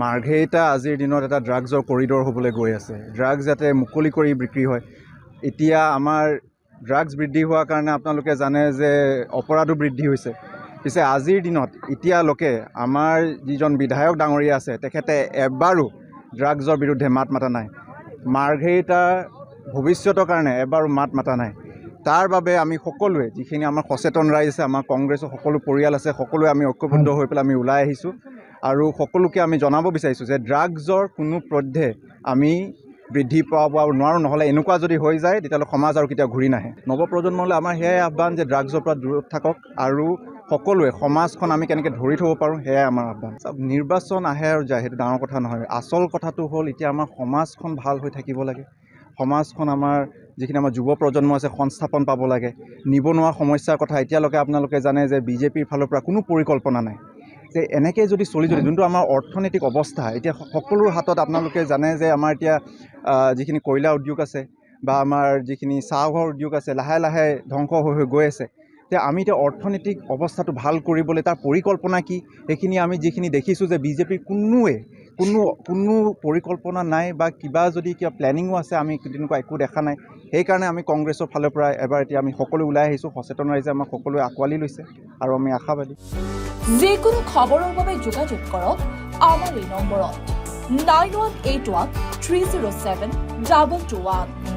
মাৰ্ঘেৰিটা আজিৰ দিনত এটা ড্ৰাগছৰ কৰিডৰ হ'বলৈ গৈ আছে। ড্ৰাগছ যাতে মুকলি কৰি বিক্ৰী হয়। এতিয়া আমাৰ ড্ৰাগছ বৃদ্ধি হোৱাৰ কাৰণে আপোনালোকে জানে যে অপৰাধো বৃদ্ধি হৈছে। পিছে আজিৰ দিনত এতিয়ালৈকে আমাৰ যিজন বিধায়ক ডাঙৰীয়া আছে তেখেতে এবাৰো ড্ৰাগছৰ বিৰুদ্ধে মাত মাতা নাই। মাৰ্ঘেৰিটাৰ ভৱিষ্যতৰ কাৰণে এবাৰো মাত মাতা নাই। তাৰ বাবে আমি সকলোৱে যিখিনি আমাৰ সচেতন ৰাইজ আছে, আমাৰ কংগ্ৰেছৰ সকলো পৰিয়াল আছে, সকলোৱে আমি ঐক্যবদ্ধ হৈ পেলাই আমি ওলাই আহিছোঁ আৰু সকলোকে আমি জনাব বিচাৰিছোঁ যে ড্ৰাগছৰ কোনো পধ্যে আমি বৃদ্ধি পাব নোৱাৰোঁ। নহ'লে এনেকুৱা যদি হৈ যায় তেতিয়াহ'লে সমাজ আৰু কেতিয়াও ঘূৰি নাহে। নৱপ্ৰজন্মলৈ আমাৰ সেয়াই আহ্বান যে ড্ৰাগছৰ পৰা দূৰত থাকক আৰু সকলোৱে সমাজখন আমি কেনেকৈ ধৰি থ'ব পাৰোঁ সেয়াই আমাৰ আহ্বান। নিৰ্বাচন আহে আৰু যায় সেইটো ডাঙৰ কথা নহয়। আচল কথাটো হ'ল এতিয়া আমাৰ সমাজখন ভাল হৈ থাকিব লাগে। সমাজখন আমাৰ যিখিনি আমাৰ যুৱ প্ৰজন্ম আছে সংস্থাপন পাব লাগে। নিবনুৱা সমস্যাৰ কথা এতিয়ালৈকে আপোনালোকে জানে যে বিজেপিৰ ফালৰ পৰা কোনো পৰিকল্পনা নাই। যে এনেকৈ যদি চলি যোনটো আমাৰ অৰ্থনৈতিক অৱস্থা এতিয়া সকলোৰ হাতত আপোনালোকে জানে যে আমাৰ এতিয়া যিখিনি কয়লা উদ্যোগ আছে বা আমাৰ যিখিনি চাহৰ উদ্যোগ আছে লাহে লাহে ধ্বংস হৈ গৈ আছে। এতিয়া আমি এতিয়া অৰ্থনৈতিক অৱস্থাটো ভাল কৰিবলৈ তাৰ পৰিকল্পনা কি সেইখিনি আমি যিখিনি দেখিছোঁ যে বিজেপিৰ কোনো পৰিকল্পনা নাই বা কিবা যদি কিবা প্লেনিঙো আছে আমি তেনেকুৱা একো দেখা নাই। সেইকাৰণে আমি কংগ্ৰেছৰ ফালৰ পৰা এবাৰ এতিয়া আমি সকলো ওলাই আহিছোঁ। সচেতন ৰাইজে আমাক সকলোৱে আঁকোৱালি লৈছে আৰু আমি আশাবাদী। যিকোনো খবৰৰ বাবে যোগাযোগ কৰক আমাৰ এই নম্বৰত 9181 307 2221।